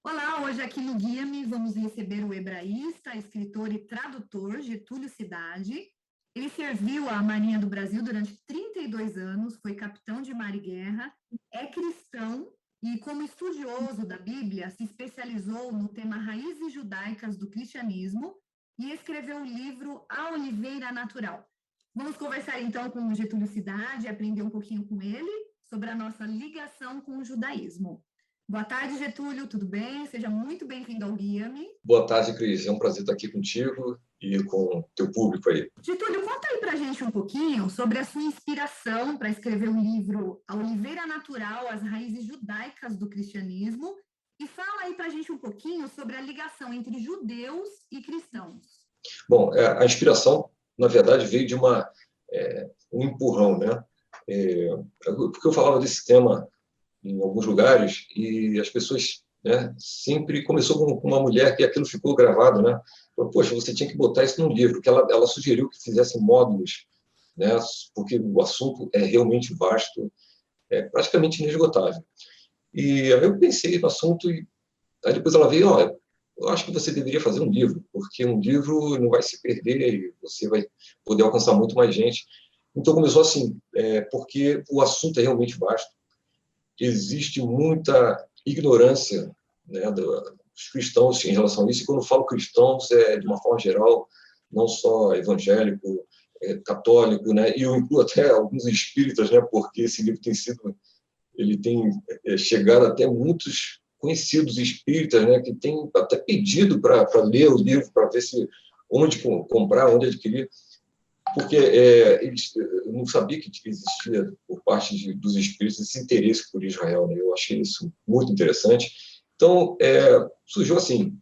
Olá, hoje aqui no Guia-me vamos receber o hebraísta, escritor e tradutor Getúlio Cidade. Ele serviu à Marinha do Brasil durante 32 anos, foi capitão de mar e guerra, é cristão e, como estudioso da Bíblia, se especializou no tema raízes judaicas do cristianismo e escreveu o livro A Oliveira Natural. Vamos conversar então com o Getúlio Cidade, aprender um pouquinho com ele sobre a nossa ligação com o judaísmo. Boa tarde, Getúlio, tudo bem? Seja muito bem-vindo ao Guia-me. Boa tarde, Cris. É um prazer estar aqui contigo e com o teu público aí. Getúlio, conta aí pra gente um pouquinho sobre a sua inspiração para escrever o livro A Oliveira Natural, as raízes judaicas do cristianismo, e fala aí pra gente um pouquinho sobre a ligação entre judeus e cristãos. Bom, a inspiração, na verdade, veio de um empurrão, né? Porque eu falava desse tema em alguns lugares e as pessoas, né, sempre começou com uma mulher que aquilo ficou gravado, né? Falou, poxa, você tinha que botar isso num livro, que ela sugeriu que fizesse módulos, né? Porque o assunto é realmente vasto, é praticamente inesgotável. E aí eu pensei no assunto e aí depois ela veio, olha, eu acho que você deveria fazer um livro, porque um livro não vai se perder e você vai poder alcançar muito mais gente. Então começou assim, porque o assunto é realmente vasto. Existe muita ignorância, né, dos cristãos em relação a isso. E quando eu falo cristãos, é de uma forma geral, não só evangélico, católico, né, e eu incluo até alguns espíritas, né, porque esse livro ele tem chegado até muitos conhecidos espíritas, né, que têm até pedido para ler o livro, para ver se onde comprar, onde adquirir, porque eu não sabia que existia por parte dos espíritos esse interesse por Israel, né? Eu achei isso muito interessante. Então, surgiu assim,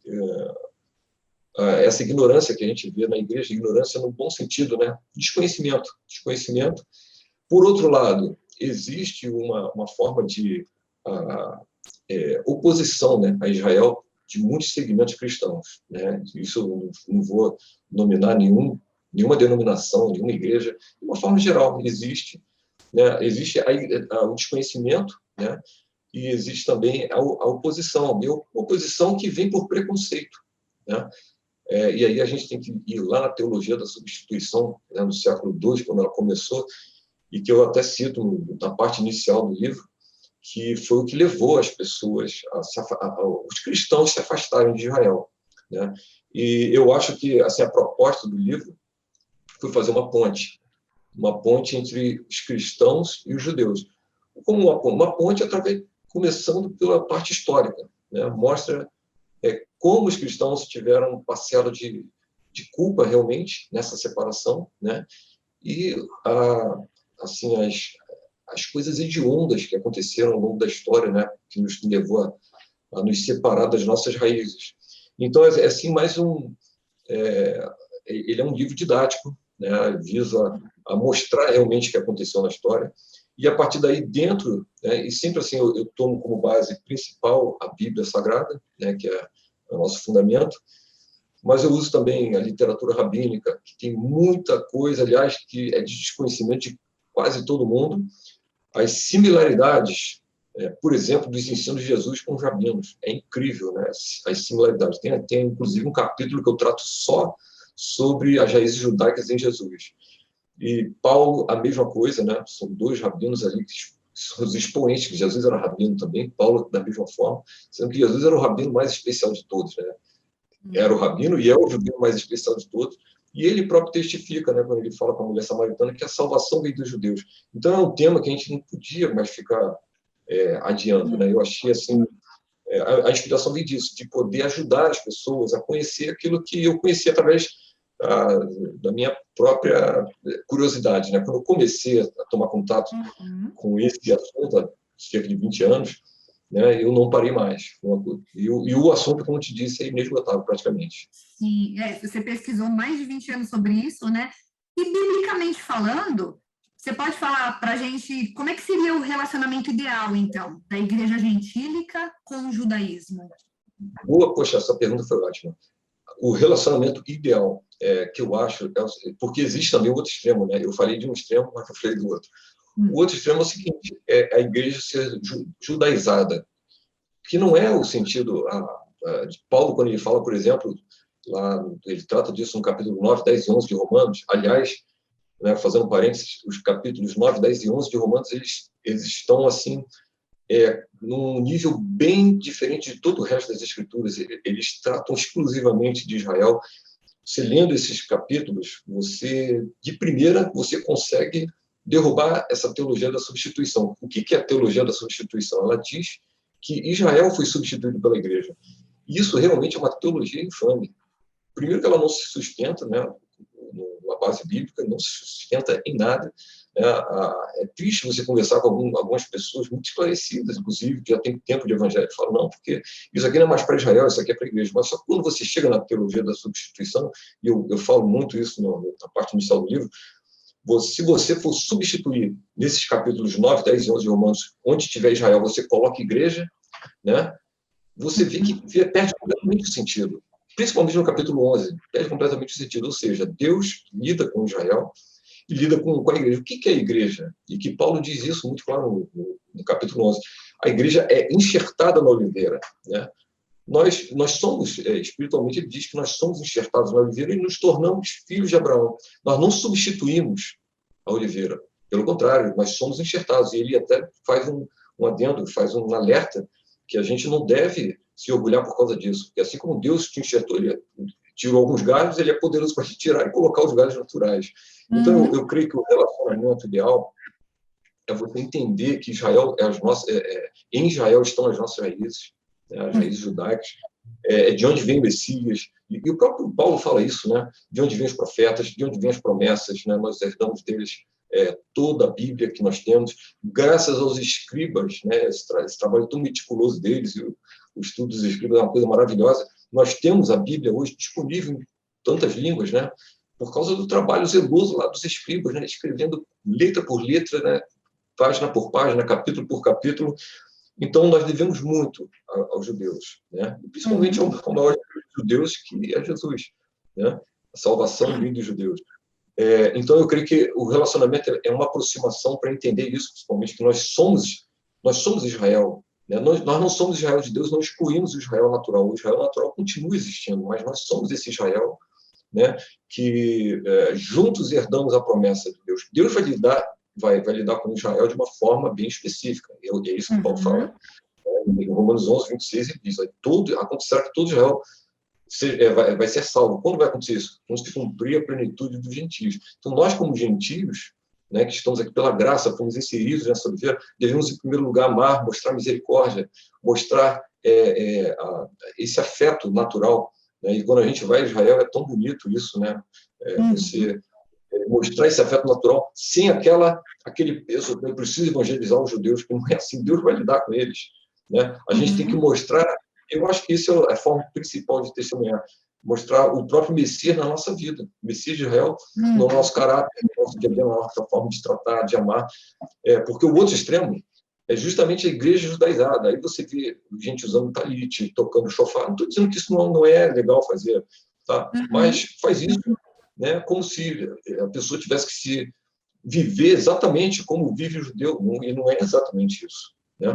essa ignorância que a gente vê na igreja, ignorância no bom sentido, né? Desconhecimento, desconhecimento. Por outro lado, existe uma forma de oposição, né, a Israel de muitos segmentos cristãos, né? Isso eu não vou nominar nenhuma denominação, nenhuma igreja, de uma forma geral existe, né? Existe o desconhecimento, né? E existe também a oposição, oposição que vem por preconceito, né? E aí a gente tem que ir lá na teologia da substituição, né, no século II, quando ela começou, e que eu até cito na parte inicial do livro, que foi o que levou as pessoas, os cristãos se afastarem de Israel, né? E eu acho que assim, a proposta do livro foi fazer uma ponte entre os cristãos e os judeus. Como uma ponte começando pela parte histórica, né? Mostra como os cristãos tiveram parcela de culpa realmente nessa separação, né? E assim as coisas hediondas que aconteceram ao longo da história, né, que nos levou a nos separar das nossas raízes. Então, assim, ele é um livro didático, né, visa a mostrar realmente o que aconteceu na história, e a partir daí, dentro, né, e sempre assim, eu tomo como base principal a Bíblia Sagrada, né, que é o nosso fundamento, mas eu uso também a literatura rabínica, que tem muita coisa, aliás, que é de desconhecimento de quase todo mundo, as similaridades, por exemplo, dos ensinos de Jesus com os rabinos. É incrível, né? As similaridades. Tem, inclusive, um capítulo que eu trato só sobre as raízes judaicas em Jesus. E Paulo, a mesma coisa, né? São dois rabinos ali que são os expoentes, que Jesus era rabino também, Paulo da mesma forma, sendo que Jesus era o rabino mais especial de todos, né? Era o rabino e é o judeu mais especial de todos. E ele próprio testifica, né, quando ele fala com a mulher samaritana, que a salvação vem dos judeus. Então é um tema que a gente não podia mais ficar adiando, né? Eu achei assim, a inspiração vem disso, de poder ajudar as pessoas a conhecer aquilo que eu conheci através da minha própria curiosidade, né? Quando eu comecei a tomar contato com esse assunto há cerca de 20 anos, né, eu não parei mais. E o assunto, como eu te disse, é inesgotável praticamente. Sim, você pesquisou mais de 20 anos sobre isso, né? E, biblicamente falando, você pode falar para a gente como é que seria o relacionamento ideal, então, da igreja gentílica com o judaísmo? Boa, poxa, essa pergunta foi ótima. O relacionamento ideal, que eu acho, porque existe também o outro extremo, né? Eu falei de um extremo, mas eu falei do outro. O outro extremo é o seguinte, é a igreja ser judaizada. que não é o sentido de Paulo, quando ele fala, por exemplo, lá, ele trata disso no capítulo 9, 10 e 11 de Romanos. Aliás, né, fazendo parênteses, os capítulos 9, 10 e 11 de Romanos, eles estão, assim, num nível bem diferente de todo o resto das Escrituras. Eles tratam exclusivamente de Israel. Você lendo esses capítulos, de primeira, você consegue derrubar essa teologia da substituição. O que é a teologia da substituição? Ela diz que Israel foi substituído pela igreja. E isso realmente é uma teologia infame. Primeiro que ela não se sustenta, né, numa base bíblica, não se sustenta em nada. É triste você conversar com algumas pessoas muito esclarecidas, inclusive, que já tem tempo de evangelho, e falam, não, porque isso aqui não é mais para Israel, isso aqui é para a igreja. Mas só que quando você chega na teologia da substituição, e eu falo muito isso na parte inicial do livro, se você for substituir nesses capítulos 9, 10 e 11 de Romanos, onde tiver Israel, você coloca igreja, né, você vê que perde completamente o sentido. Principalmente no capítulo 11, perde completamente o sentido. Ou seja, Deus lida com Israel e lida com a igreja. O que é a igreja? E que Paulo diz isso muito claro no capítulo 11. A igreja é enxertada na oliveira, né? Nós somos, espiritualmente, ele diz que nós somos enxertados na oliveira e nos tornamos filhos de Abraão. Nós não substituímos a oliveira. Pelo contrário, nós somos enxertados. E ele até faz um adendo, faz um alerta que a gente não deve se orgulhar por causa disso. Porque assim como Deus te enxertou, ele tirou alguns galhos, ele é poderoso para te tirar e colocar os galhos naturais. Então, eu creio que o relacionamento ideal é você entender que Israel em Israel estão as nossas raízes, né, as raízes judaicas, de onde vem o Messias, e o próprio Paulo fala isso, né, de onde vêm os profetas, de onde vêm as promessas, né, nós herdamos deles toda a Bíblia que nós temos, graças aos escribas, né, esse trabalho tão meticuloso deles, e o estudo dos escribas é uma coisa maravilhosa. Nós temos a Bíblia hoje disponível em tantas línguas, né, por causa do trabalho zeloso lá dos escribas, né, escrevendo letra por letra, né, página por página, capítulo por capítulo. Então, nós devemos muito aos judeus, né? Principalmente ao maior dos judeus, que é Jesus, né? A salvação vinda dos judeus. Então, eu creio que o relacionamento é uma aproximação para entender isso, principalmente que nós somos Israel, né? Nós não somos Israel de Deus, não excluímos o Israel natural. O Israel natural continua existindo, mas nós somos esse Israel, né? Que juntos herdamos a promessa de Deus. Deus vai lidar com Israel de uma forma bem específica. É isso que Paulo fala. Em Romanos 11, 26, ele diz, acontecerá que todo Israel vai ser salvo. Quando vai acontecer isso? Quando se cumprir a plenitude dos gentios. Então, nós, como gentios, né, que estamos aqui pela graça, fomos inseridos nessa oliveira, devemos, em primeiro lugar, amar, mostrar misericórdia, mostrar esse afeto natural. Né? E quando a gente vai a Israel, é tão bonito isso, né? Você mostrar esse afeto natural sem aquele peso, eu preciso evangelizar os judeus, que não é assim, Deus vai lidar com eles. Né? A gente tem que mostrar, eu acho que isso é a forma principal de testemunhar, mostrar o próprio Messias na nossa vida, o Messias de Israel, no nosso caráter, no nosso dia a dia, na nossa forma de tratar, de amar, porque o outro extremo é justamente a igreja judaizada. Aí você vê gente usando talite, tocando chofar. Não estou dizendo que isso não é legal fazer, tá? Mas faz isso, né, como se a pessoa tivesse que se viver exatamente como vive o judeu, e não é exatamente isso. Né?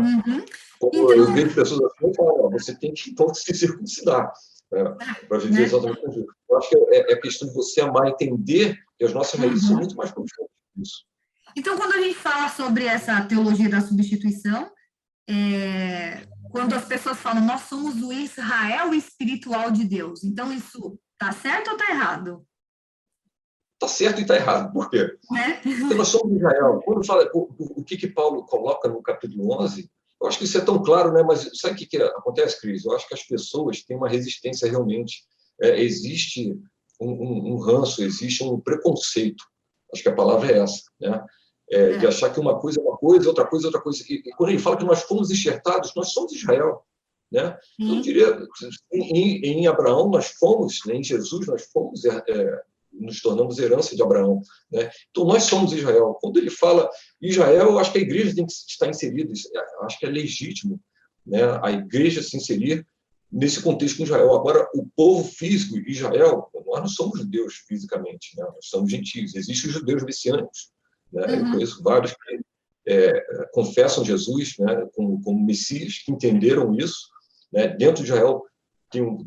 Como eu vejo pessoas assim, eu falo, você tem que então, se circuncidar para viver exatamente como isso. Eu acho que é questão de você amar, entender que as nossas raízes são muito mais profundas que isso. Então, quando a gente fala sobre essa teologia da substituição, quando as pessoas falam, nós somos o Israel espiritual de Deus, então isso está certo ou está errado? Está certo e está errado. Por quê? Porque nós somos Israel. Quando fala o que Paulo coloca no capítulo 11, eu acho que isso é tão claro, né? Mas sabe o que acontece, Cris? Eu acho que as pessoas têm uma resistência realmente. Existe um ranço, existe um preconceito. Acho que a palavra é essa, né? De achar que uma coisa é uma coisa, outra coisa é outra coisa. E quando ele fala que nós fomos enxertados, nós somos Israel. Né? Eu diria, em Abraão nós fomos, né? Em Jesus nós fomos, nos tornamos herança de Abraão. Né? Então nós somos Israel. Quando ele fala Israel, eu acho que a igreja tem que estar inserida, eu acho que é legítimo, né? A igreja se inserir nesse contexto com Israel. Agora, o povo físico, Israel, nós não somos judeus fisicamente, né? Nós somos gentios. Existem os judeus messiânicos. Né? Eu conheço vários que confessam Jesus, né, como Messias, que entenderam isso, né? Dentro de Israel tem um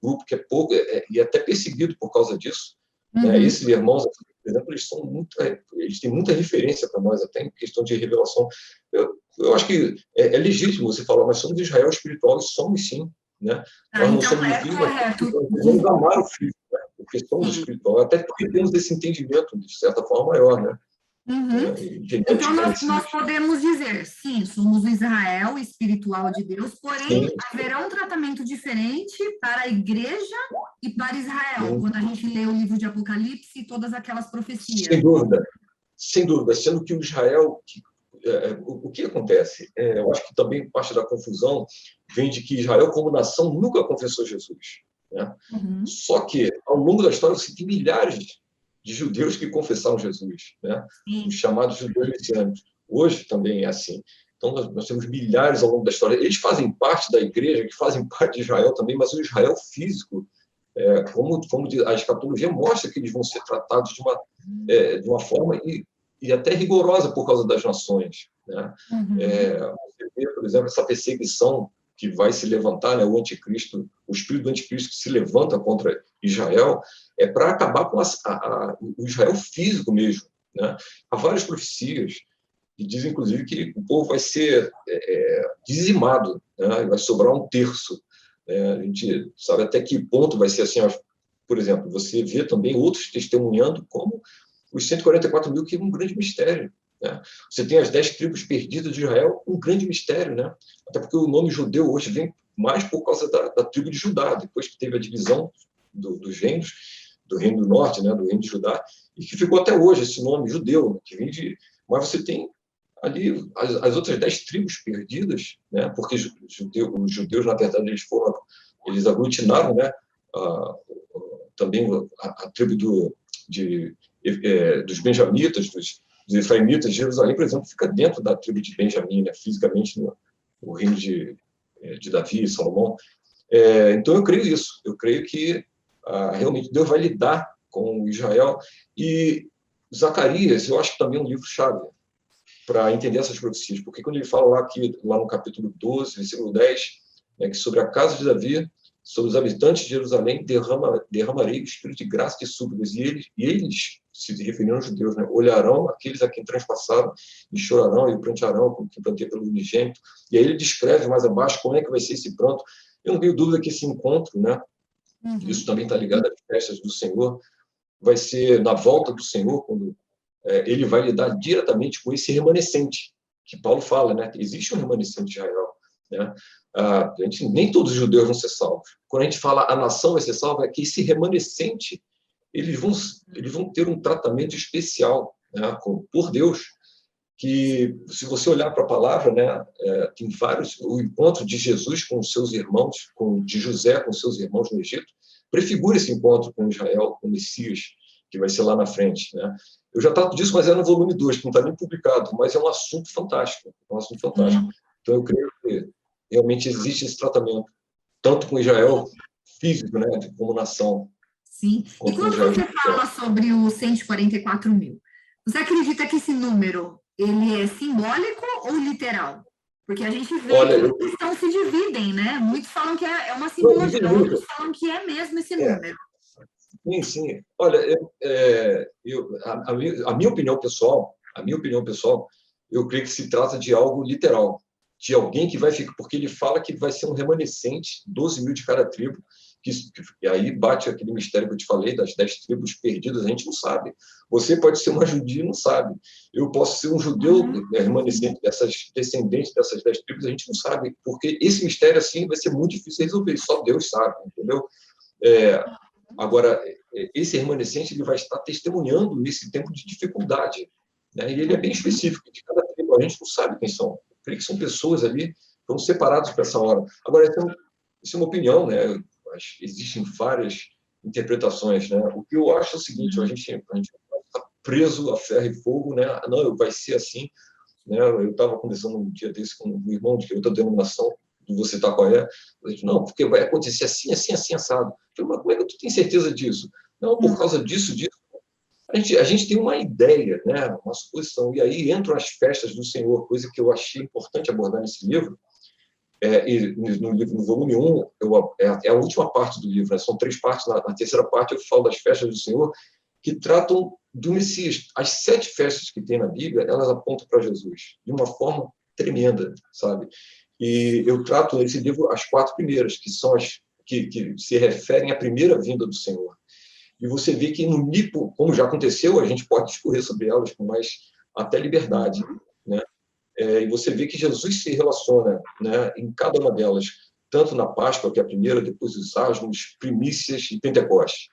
grupo que é pouco e até perseguido por causa disso, né? Esses irmãos, por exemplo, eles têm muita referência para nós até em questão de revelação. Eu acho que é legítimo você falar, nós somos Israel espiritual, e somos sim, né? Nós não então somos é filhos, correto. nós devemos amar o filho, né? Porque somos espiritual, até porque temos esse entendimento, de certa forma, maior, né? Então, nós podemos dizer, sim, somos o Israel espiritual de Deus, porém, haverá um tratamento diferente para a igreja e para Israel, quando a gente lê o livro de Apocalipse e todas aquelas profecias. Sem dúvida, sendo que o Israel, o que acontece? Eu acho que também parte da confusão vem de que Israel, como nação, nunca confessou Jesus, né? Só que, ao longo da história, você tem milhares de judeus que confessaram Jesus, né? Os chamados judeus messiânicos. Hoje também é assim. Então, nós temos milhares ao longo da história. Eles fazem parte da igreja, que fazem parte de Israel também, mas o Israel físico, como a escatologia mostra que eles vão ser tratados de uma forma e até rigorosa por causa das nações, né? Você vê, por exemplo, essa perseguição que vai se levantar, né, o anticristo, o espírito do anticristo que se levanta contra Israel, é para acabar com o Israel físico mesmo, né? Há várias profecias que dizem, inclusive, que o povo vai ser dizimado, né? Vai sobrar um terço. A gente sabe até que ponto vai ser assim. Por exemplo, você vê também outros testemunhando como os 144 mil, que é um grande mistério, né? Você tem as 10 tribos perdidas de Israel, um grande mistério, né? Até porque o nome judeu hoje vem mais por causa da tribo de Judá, depois que teve a divisão dos reinos, do reino do norte, né, do reino de Judá, e que ficou até hoje esse nome judeu, que vem de... Mas você tem ali as outras 10 tribos perdidas, né? Porque os judeus, na verdade, eles aglutinaram, né, também a tribo dos benjamitas, dos efraimitas. Jerusalém, por exemplo, fica dentro da tribo de Benjamim, né, fisicamente no reino de Davi e Salomão. Então, eu creio isso. Eu creio que realmente Deus vai lidar com Israel. E Zacarias, eu acho também um livro-chave para entender essas profecias, porque quando ele fala lá no capítulo 12, versículo 10, né, que sobre a casa de Davi, sobre os habitantes de Jerusalém, derramarei o espírito de graça e de súplicas, e eles, se referindo aos judeus, né, olharão aqueles a quem transpassaram, e chorarão e prantearão, como que plantei pelo unigênito. E aí ele descreve mais abaixo como é que vai ser esse pranto. Eu não tenho dúvida que esse encontro, né, isso também está ligado às festas do Senhor, vai ser na volta do Senhor, quando ele vai lidar diretamente com esse remanescente, que Paulo fala, né, que existe um remanescente de Israel, né? Nem todos os judeus vão ser salvos. Quando a gente fala a nação vai ser salva, é que esse remanescente, eles vão ter um tratamento especial, né, por Deus, que, se você olhar para a palavra, né, tem vários... O encontro de Jesus com os seus irmãos, de José com os seus irmãos no Egito, prefigura esse encontro com Israel, com o Messias, que vai ser lá na frente, né? Eu já trato disso, mas é no volume 2, que não está nem publicado, mas é um assunto fantástico. Então, eu creio que realmente existe esse tratamento, tanto com Israel físico, né, como nação. Sim. E quando você fala sobre os 144 mil, você acredita que esse número ele é simbólico ou literal? Porque a gente vê que os cristãos se dividem, né? Muitos falam que é uma simbologia, outros falam que é mesmo esse número. Sim, sim. Olha, a minha opinião pessoal, eu creio que se trata de algo literal, de alguém que vai ficar, porque ele fala que vai ser um remanescente, 12 mil de cada tribo, e aí bate aquele mistério que eu te falei, das 10 tribos perdidas, a gente não sabe. Você pode ser uma judia e não sabe. Eu posso ser um judeu remanescente, descendente dessas 10 tribos, a gente não sabe, porque esse mistério, assim, vai ser muito difícil de resolver, só Deus sabe, entendeu? Agora, esse remanescente ele vai estar testemunhando nesse tempo de dificuldade, né? E ele é bem específico, de cada tribo, a gente não sabe quem são. Eu creio que são pessoas ali que estão separadas para essa hora. Agora, isso é uma opinião, né? Existem várias interpretações, né? O que eu acho é o seguinte, a gente está preso a ferro e fogo, né? Não, vai ser assim, né? Eu estava conversando um dia desse com um irmão de outra denominação, você está qual é? Eu disse, não, porque vai acontecer assim, assim, assim, assado. Eu falei, mas como é que tu tem certeza disso? Não, por causa disso. A gente tem uma ideia, né, uma suposição, e aí entram as festas do Senhor, coisa que eu achei importante abordar nesse livro, e no volume 1, é a última parte do livro, né? São 3 partes, na terceira parte eu falo das festas do Senhor, que tratam do Messias. As 7 festas que tem na Bíblia, elas apontam para Jesus, de uma forma tremenda, sabe? E eu trato nesse livro as 4 primeiras, que são as que se referem à primeira vinda do Senhor. E você vê que no Nipo, como já aconteceu, a gente pode discorrer sobre elas com mais até liberdade, né? E você vê que Jesus se relaciona, né, em cada uma delas, tanto na Páscoa, que é a primeira, depois os Asmos, Primícias e Pentecostes.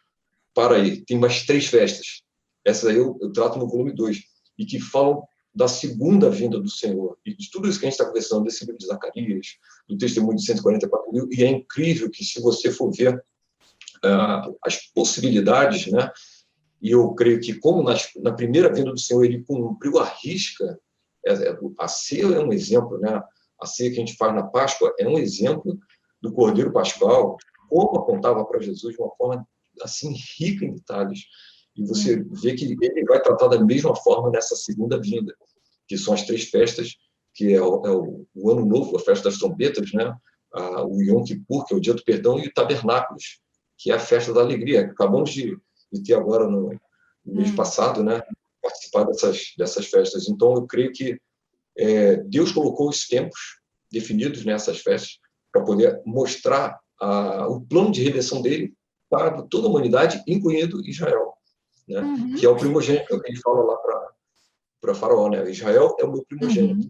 Para aí, tem mais 3 festas. Essas aí eu trato no volume 2, e que falam da segunda vinda do Senhor. E de tudo isso que a gente está conversando, desse livro de Zacarias, do testemunho de 144 mil, e é incrível que, se você for ver as possibilidades, né, e eu creio que, como na primeira vinda do Senhor ele cumpriu a risca, a ceia é um exemplo, né? A ceia que a gente faz na Páscoa é um exemplo do Cordeiro Pascual, como apontava para Jesus de uma forma assim rica em detalhes. E você vê que ele vai tratar da mesma forma nessa segunda vinda, que são as 3 festas, que é o Ano Novo, a festa das trombetas, né? O Yom Kippur, que é o dia do perdão, e o Tabernáculos, que é a festa da alegria. Acabamos de ter agora no mês passado, né? Participar dessas festas. Então, eu creio que Deus colocou os tempos definidos nessas festas para poder mostrar o plano de redenção dele para toda a humanidade, incluindo Israel, né? Que é o primogênito, que ele fala lá para Faraó, né? Israel é o meu primogênito.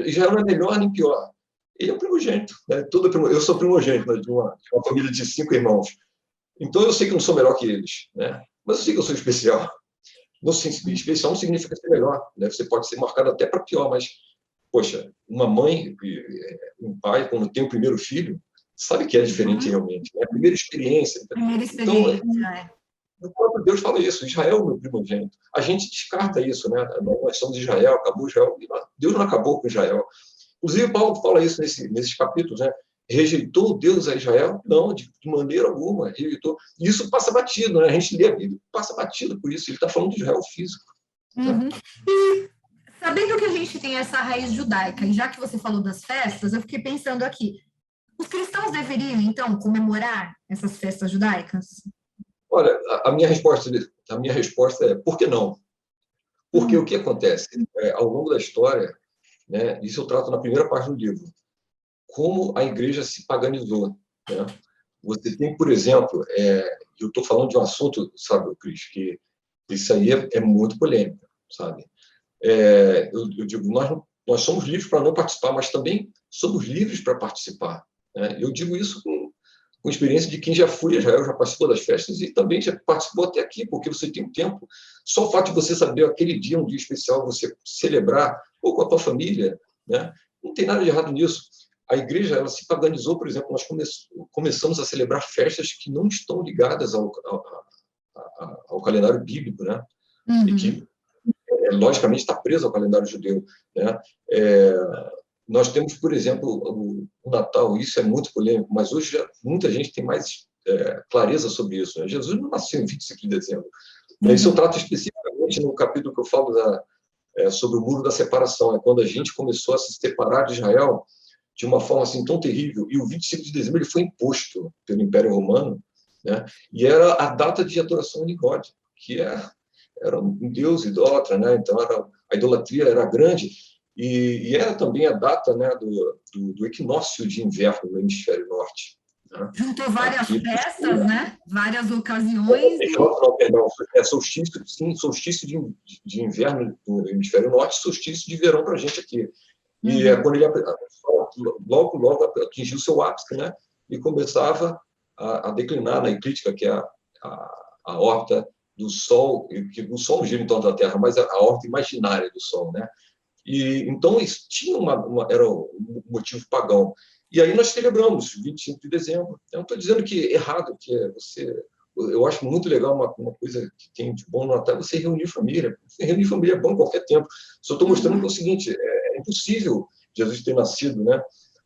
Israel não é melhor nem pior. Ele é o primogênito, né? Eu sou primogênito, né, de uma família de 5 irmãos. Então, eu sei que eu não sou melhor que eles, né? Mas eu sei que eu sou especial. Especial não significa ser melhor, né? Você pode ser marcado até para pior, mas, poxa, uma mãe, um pai, quando tem o primeiro filho, sabe que é diferente realmente, né? A primeira experiência. Então, o próprio Deus fala isso: Israel é o meu primogênito. A gente descarta isso, né? Nós somos Israel, acabou Israel. Deus não acabou com Israel. Inclusive, Paulo fala isso nesses capítulos, né? Rejeitou Deus a Israel? Não, de maneira alguma. Rejeitou. E isso passa batido, né? A gente lê a Bíblia, passa batido por isso. Ele está falando de Israel físico. Né? E sabendo que a gente tem essa raiz judaica, e já que você falou das festas, eu fiquei pensando aqui, os cristãos deveriam, então, comemorar essas festas judaicas? Olha, a minha resposta é: por que não? Porque o que acontece? Ao longo da história, né, isso eu trato na primeira parte do livro, como a igreja se paganizou, né? Você tem, por exemplo, eu estou falando de um assunto, sabe, Cris, que isso aí é muito polêmico, sabe? Eu digo, nós somos livres para não participar, mas também somos livres para participar, né? Eu digo isso com experiência de quem já foi a Israel, já participou das festas e também já participou até aqui, porque você tem um tempo. Só o fato de você saber aquele dia, um dia especial, você celebrar, ou com a tua família, né? Não tem nada de errado nisso. A igreja, ela se paganizou, por exemplo, nós começamos a celebrar festas que não estão ligadas ao calendário bíblico, né? E que, logicamente, está preso ao calendário judeu, né? Nós temos, por exemplo, o Natal, isso é muito polêmico, mas hoje muita gente tem mais clareza sobre isso, né? Jesus não nasceu em 25 de dezembro. Isso eu trato especificamente no capítulo que eu falo sobre o muro da separação, é quando a gente começou a se separar de Israel de uma forma assim tão terrível, e o 25 de dezembro ele foi imposto pelo Império Romano, né? E era a data de adoração a Nimrod, que era um deus idólatra, né? Então a idolatria era grande, e era também a data, né, do equinócio de inverno no hemisfério norte, né? Juntou várias festas, né? Várias ocasiões. Perdão, solstício, sim, solstício de inverno no hemisfério norte, solstício de verão para a gente aqui. E quando ele logo atingiu o seu ápice, né? E começava a declinar na eclíptica, que é a órbita do Sol, que o Sol gira em torno da Terra, mas a órbita imaginária do Sol, né? E então isso tinha era um motivo pagão. E aí nós celebramos 25 de dezembro. Eu não estou dizendo que é errado, que eu acho muito legal uma coisa que tem de bom no Natal, você reunir família. Reunir família é bom em qualquer tempo. Só estou mostrando que é o seguinte: é impossível Jesus ter nascido, né,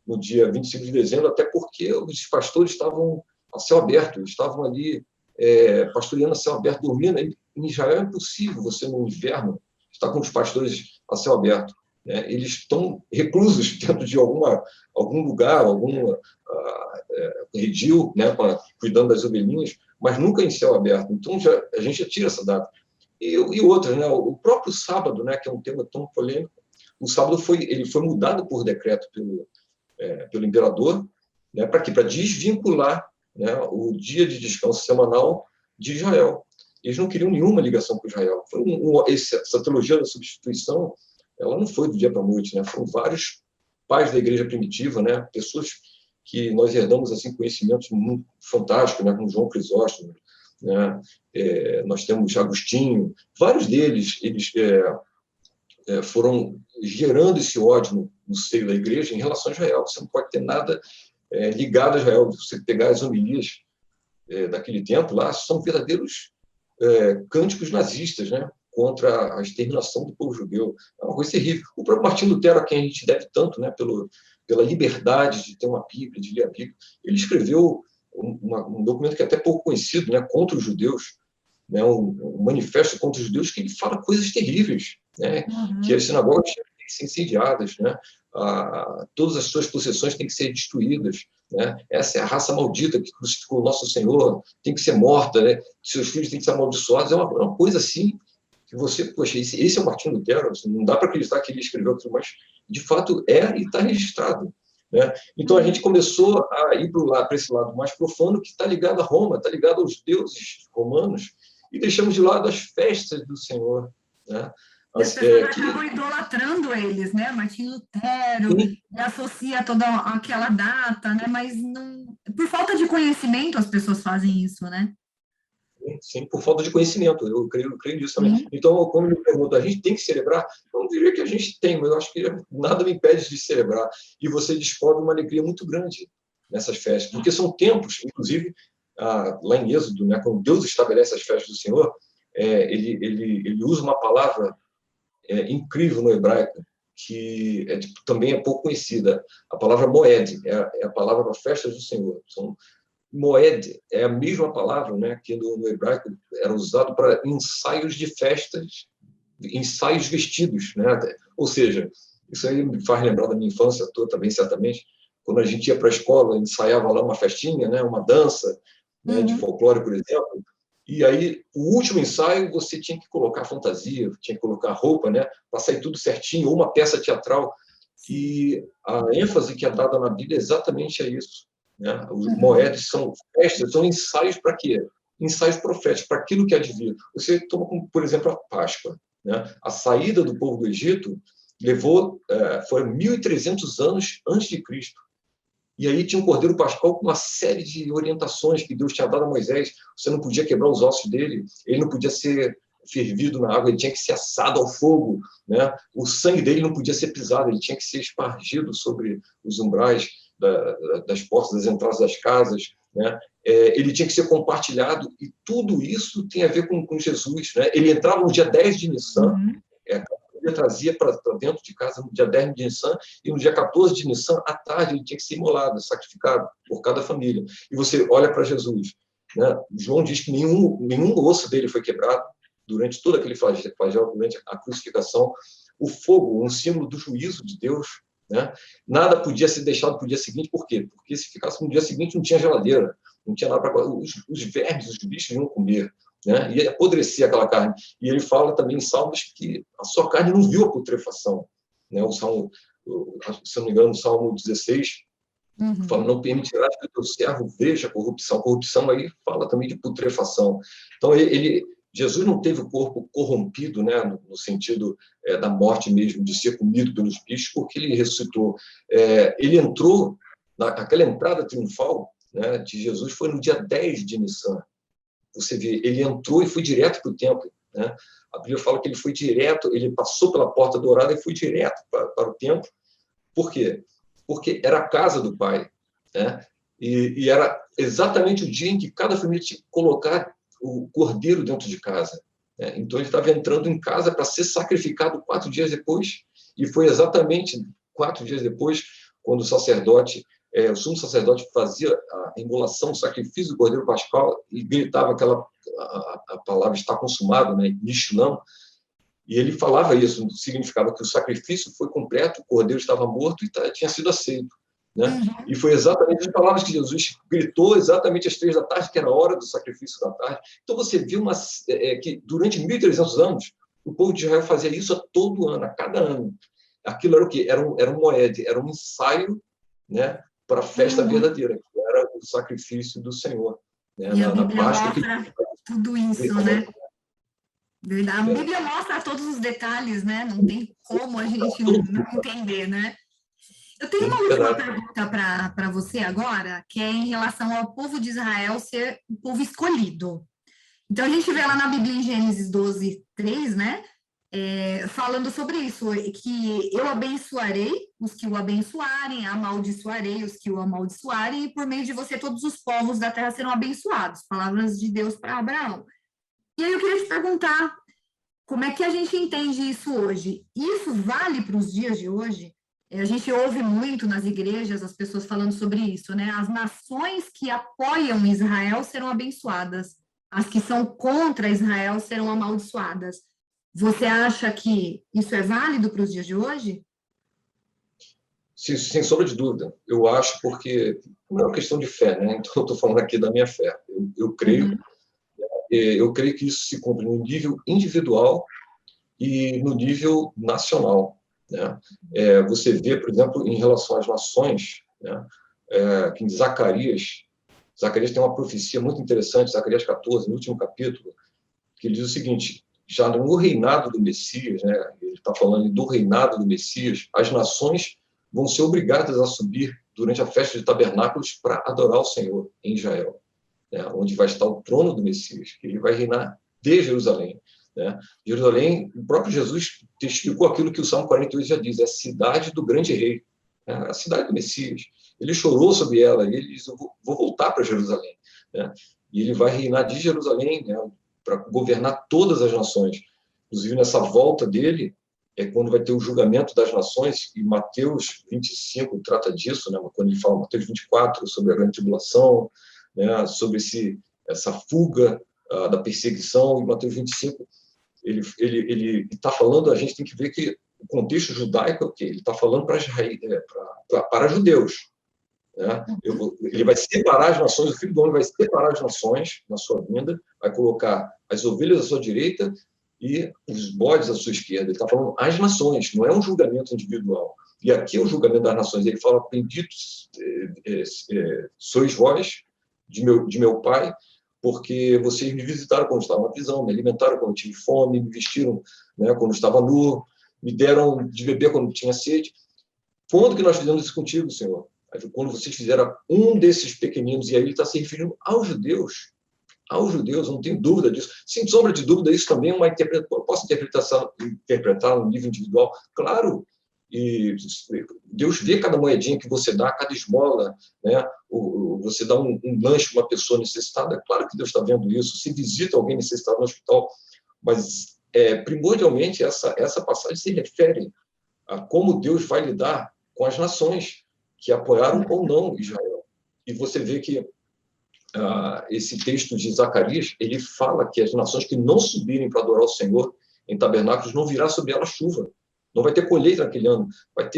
no dia 25 de dezembro, até porque os pastores estavam a céu aberto, estavam ali pastoreando a céu aberto, dormindo. em Israel é impossível você, no inverno, estar com os pastores a céu aberto. Né? Eles estão reclusos dentro de algum lugar, algum redil, né, cuidando das ovelhinhas, mas nunca em céu aberto. Então, a gente já tira essa data. E outra, né, o próprio sábado, né, que é um tema tão polêmico, o sábado ele foi mudado por decreto pelo imperador, né, para quê? Para desvincular, né, o dia de descanso semanal de Israel. Eles não queriam nenhuma ligação com Israel. Foi essa teologia da substituição, ela não foi do dia para a noite, né? Foram vários pais da igreja primitiva, né? Pessoas que nós herdamos assim conhecimentos muito fantásticos, né? Como João Crisóstomo, né? Nós temos Agostinho, vários deles, eles foram gerando esse ódio no seio da igreja em relação a Israel. Você não pode ter nada ligado a Israel. Você pegar as homilias daquele tempo lá, são verdadeiros cânticos nazistas, né? Contra a exterminação do povo judeu. É uma coisa terrível. O próprio Martim Lutero, a quem a gente deve tanto, né? Pela liberdade de ter uma Bíblia, de ler a Bíblia, ele escreveu um documento que é até pouco conhecido, né? Contra os judeus, né? Um manifesto contra os judeus, que ele fala coisas terríveis, né? Que as sinagogas têm que ser incendiadas, né? Todas as suas possessões têm que ser destruídas, né? Essa é a raça maldita que crucificou o nosso Senhor, tem que ser morta, né? Seus filhos têm que ser amaldiçoados. É uma coisa assim que você, poxa, esse é o Martim Lutero, assim, não dá para acreditar que ele escreveu aquilo, mas de fato e está registrado, né? Então a gente começou a ir para esse lado mais profano, que está ligado a Roma, está ligado aos deuses romanos, e deixamos de lado as festas do Senhor, né? E as pessoas acabam idolatrando eles, né? Martim Lutero, e associa toda aquela data, né? Mas não, por falta de conhecimento as pessoas fazem isso, né? Sim, por falta de conhecimento, eu creio nisso também. Sim. Então, quando me perguntam, a gente tem que celebrar? Eu não diria que a gente tem, mas eu acho que nada me impede de celebrar. E você descobre uma alegria muito grande nessas festas, porque são tempos, inclusive, lá em Êxodo, né, quando Deus estabelece as festas do Senhor, ele usa uma palavra incrível no hebraico, que também é pouco conhecida. A palavra moed é a palavra para festas do Senhor. São Moed é a mesma palavra, né, que no hebraico era usado para ensaios de festas, ensaios vestidos, né? Ou seja, isso aí me faz lembrar da minha infância toda também, certamente, quando a gente ia para a escola, ensaiava lá uma festinha, né, uma dança, né, de folclore, por exemplo, e aí o último ensaio você tinha que colocar fantasia, tinha que colocar roupa, né, para sair tudo certinho, ou uma peça teatral, e a ênfase que é dada na Bíblia é exatamente a isso. Né? Os moedas são festas, são ensaios para quê? Ensaios proféticos, para aquilo que há de vir. Você toma como, por exemplo, a Páscoa. Né? A saída do povo do Egito foi 1.300 anos antes de Cristo. E aí tinha um cordeiro pascal com uma série de orientações que Deus tinha dado a Moisés. Você não podia quebrar os ossos dele, ele não podia ser fervido na água, ele tinha que ser assado ao fogo, né? O sangue dele não podia ser pisado, ele tinha que ser espargido sobre os umbrais das portas, das entradas das casas, né? Ele tinha que ser compartilhado, e tudo isso tem a ver com Jesus, né? Ele entrava no dia 10 de Nissan, ele trazia para dentro de casa no dia 10 de Nissan, e no dia 14 de Nissan, à tarde, ele tinha que ser imolado, sacrificado por cada família. E você olha para Jesus, né? João diz que nenhum osso dele foi quebrado durante todo aquele flagelo, durante a crucificação. O fogo, um símbolo do juízo de Deus, né? Nada podia ser deixado para o dia seguinte. Por quê? Porque se ficasse no dia seguinte não tinha geladeira, não tinha nada para... Os vermes, os bichos iam comer, né? Ia apodrecer aquela carne. E ele fala também em Salmos que a sua carne não viu a putrefação, né? O Salmo, se não me engano, o Salmo 16, fala, não permitirás que o teu servo veja a corrupção. Corrupção aí fala também de putrefação. Então, Jesus não teve o corpo corrompido, né, no sentido da morte mesmo, de ser comido pelos bichos, porque ele ressuscitou. Ele entrou, aquela entrada triunfal, né, de Jesus foi no dia 10 de Nissan. Você vê, ele entrou e foi direto para o templo, né? A Bíblia fala que ele foi direto, ele passou pela porta dourada e foi direto para o templo. Por quê? Porque era a casa do Pai, né? E era exatamente o dia em que cada família tinha que colocar o cordeiro dentro de casa, né? Então ele estava entrando em casa para ser sacrificado 4 dias depois, e foi exatamente 4 dias depois quando o sumo sacerdote fazia a imolação, o sacrifício do cordeiro pascal, e gritava a palavra está consumado, né? Nishlam, e ele falava isso, significava que o sacrifício foi completo, o cordeiro estava morto e tinha sido aceito. Né? Uhum. E foi exatamente as palavras que Jesus gritou exatamente às 3 da tarde, que era a hora do sacrifício da tarde. Então você viu que durante 1.300 anos, o povo de Israel fazia isso a todo ano, a cada ano. Aquilo era o quê? Era um moed, era um ensaio, né, para a festa verdadeira, que era o sacrifício do Senhor. Né? E a Na Bíblia Páscoa. mostra tudo isso, né? Verdade. A Bíblia mostra todos os detalhes, né? Não tem como a gente não entender, né? Eu tenho uma última pergunta para você agora, que é em relação ao povo de Israel ser o povo escolhido. Então, a gente vê lá na Bíblia, em Gênesis 12, 3, né? Falando sobre isso, que eu abençoarei os que o abençoarem, amaldiçoarei os que o amaldiçoarem, e por meio de você todos os povos da terra serão abençoados. Palavras de Deus para Abraão. E aí eu queria te perguntar, como é que a gente entende isso hoje? Isso vale para os dias de hoje? A gente ouve muito nas igrejas as pessoas falando sobre isso, né? As nações que apoiam Israel serão abençoadas, as que são contra Israel serão amaldiçoadas. Você acha que isso é válido para os dias de hoje? Sim, sem sombra de dúvida. Eu acho porque não é uma questão de fé, né? Então, eu estou falando aqui da minha fé. Eu creio, eu creio que isso se cumpre no nível individual e no nível nacional. Né? Você vê, por exemplo, em relação às nações, né? Que em Zacarias tem uma profecia muito interessante, Zacarias 14, no último capítulo, que ele diz o seguinte: já no reinado do Messias, né? Ele está falando do reinado do Messias, as nações vão ser obrigadas a subir durante a festa de tabernáculos para adorar o Senhor em Israel, né? Onde vai estar o trono do Messias, que ele vai reinar de Jerusalém. Né? Jerusalém, o próprio Jesus testificou aquilo que o Salmo 48 já diz: é a cidade do grande rei, né? A cidade do Messias. Ele chorou sobre ela e ele diz: eu vou voltar para Jerusalém. Né? E ele vai reinar de Jerusalém, né? Para governar todas as nações. Inclusive, nessa volta dele, é quando vai ter o julgamento das nações, e Mateus 25 trata disso, né? Quando ele fala, Mateus 24, sobre a grande tribulação, né? Sobre essa fuga da perseguição, e Mateus 25 ele está falando, a gente tem que ver que o contexto judaico é o quê? Ele está falando para judeus. Né? Ele vai separar as nações, o Filho do Homem vai separar as nações na sua vinda, vai colocar as ovelhas à sua direita e os bodes à sua esquerda. Ele está falando as nações, não é um julgamento individual. E aqui é o julgamento das nações. Ele fala: benditos sois vós de meu Pai, porque vocês me visitaram quando estava na prisão, me alimentaram quando tive fome, me vestiram, né, quando estava nu, me deram de beber quando tinha sede. Quando que nós fizemos isso contigo, Senhor? Quando vocês fizeram um desses pequeninos, e aí ele está se referindo aos judeus, não tenho dúvida disso. Sem sombra de dúvida, isso também é uma interpretação. Eu posso interpretar no nível individual, claro. E Deus vê cada moedinha que você dá, cada esmola, né? Você dá um lanche para uma pessoa necessitada, claro que Deus está vendo isso. Se visita alguém necessitado no hospital, mas primordialmente essa passagem se refere a como Deus vai lidar com as nações que apoiaram ou não Israel. E você vê que esse texto de Zacarias, ele fala que as nações que não subirem para adorar o Senhor em tabernáculos, não virá sobre elas chuva. Não vai ter colheita naquele ano. Vai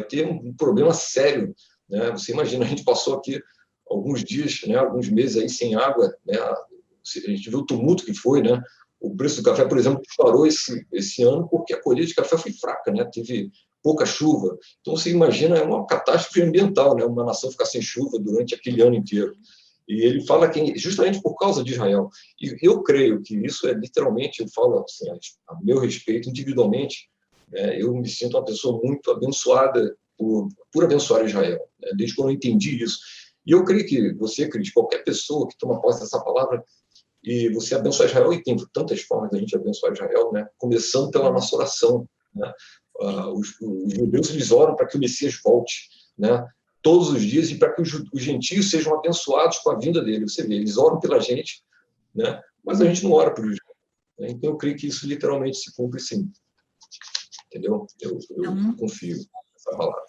ter um problema sério. Né? Você imagina, a gente passou aqui alguns dias, né, alguns meses aí sem água. Né? A gente viu o tumulto que foi. Né? O preço do café, por exemplo, disparou esse ano porque a colheita de café foi fraca. Né? Teve pouca chuva. Então, você imagina, é uma catástrofe ambiental, né? Uma nação ficar sem chuva durante aquele ano inteiro. E ele fala que justamente por causa de Israel. E eu creio que isso é literalmente, eu falo assim, a meu respeito, individualmente, eu me sinto uma pessoa muito abençoada por abençoar Israel, né? Desde quando eu entendi isso. E eu creio que você, Cris, qualquer pessoa que toma posse dessa palavra, e você abençoa Israel, e tem tantas formas da gente abençoar Israel, né? Começando pela nossa oração. Né? Os judeus, eles oram para que o Messias volte, né? Todos os dias, e para que os gentios sejam abençoados com a vinda dele. Você vê, eles oram pela gente, né? Mas a gente não ora por eles. Né? Então, eu creio que isso literalmente se cumpre, sim. Entendeu? Eu confio nessa palavra.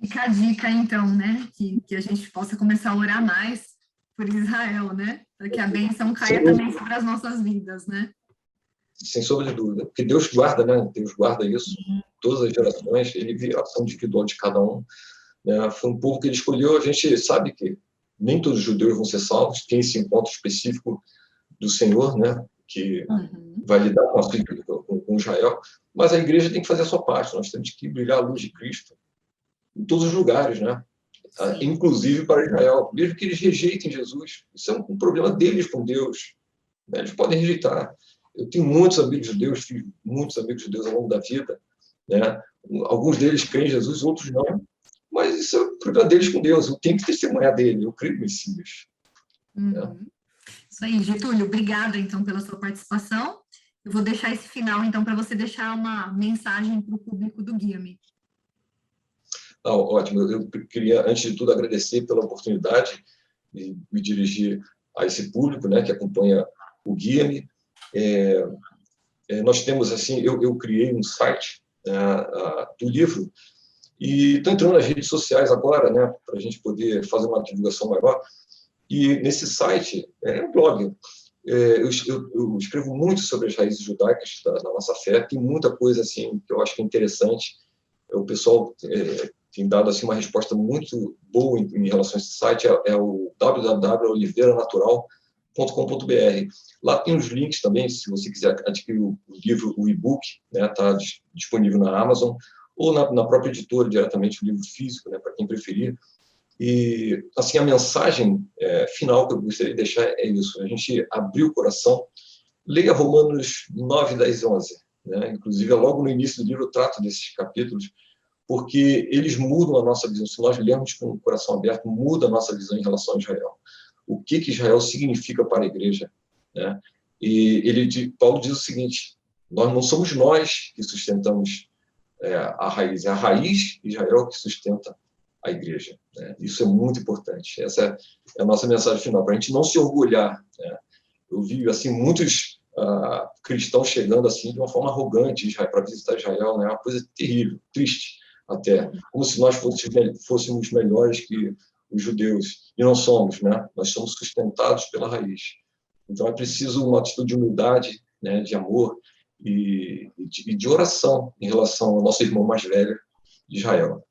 Fica a dica, então, né? Que a gente possa começar a orar mais por Israel, né? Para que a bênção caia também sobre as nossas vidas, né? Sem sombra de dúvida. Porque Deus guarda, né? Deus guarda isso. Todas as gerações, ele vê a ação individual de cada um. Né? Foi um povo que ele escolheu. A gente sabe que nem todos os judeus vão ser salvos. Tem esse encontro específico do Senhor, né? Que vai lidar com Israel. Mas a igreja tem que fazer a sua parte. Nós temos que brilhar a luz de Cristo em todos os lugares, né? Inclusive para Israel, mesmo que eles rejeitem Jesus. Isso é um problema deles com Deus. Né? Eles podem rejeitar. Eu tenho muitos amigos judeus, fiz muitos amigos judeus ao longo da vida. Né? Alguns deles creem em Jesus, outros não. Mas isso é o problema deles com Deus. Eu tenho que testemunhar dele. Eu creio no Messias. Né? Isso aí, Getúlio. Obrigada, então, pela sua participação. Eu vou deixar esse final, então, para você deixar uma mensagem para o público do Guia-me. Ótimo. Eu queria, antes de tudo, agradecer pela oportunidade de me dirigir a esse público, né, que acompanha o Guia-me. Nós temos, assim, eu criei um site do livro e estou entrando nas redes sociais agora, né, para a gente poder fazer uma divulgação maior. E nesse site, é um blog, eu escrevo muito sobre as raízes judaicas da nossa fé. Tem muita coisa assim que eu acho que é interessante. O pessoal tem dado assim uma resposta muito boa em relação a esse site. É o www.oliveiranatural.com.br. Lá tem os links também, se você quiser adquirir o livro, o e-book, né, está disponível na Amazon, ou na própria editora, diretamente, o livro físico, né, para quem preferir. E, assim, a mensagem final que eu gostaria de deixar é isso. A gente abrir o coração, leia Romanos 9, 10 e 11. Né? Inclusive, logo no início do livro eu trato desses capítulos, porque eles mudam a nossa visão. Se nós lermos com o coração aberto, muda a nossa visão em relação a Israel. O que Israel significa para a igreja. Né? E Paulo diz o seguinte: nós não somos nós que sustentamos a raiz, é a raiz de Israel que sustenta a igreja. Né? Isso é muito importante. Essa é a nossa mensagem final, para a gente não se orgulhar. Né? Eu vi assim, muitos cristãos chegando assim, de uma forma arrogante para visitar Israel, né? Uma coisa terrível, triste até, como se nós fôssemos melhores que os judeus, e não somos, né? Nós somos sustentados pela raiz. Então é preciso uma atitude de humildade, né? De amor e de oração em relação ao nosso irmão mais velho de Israel.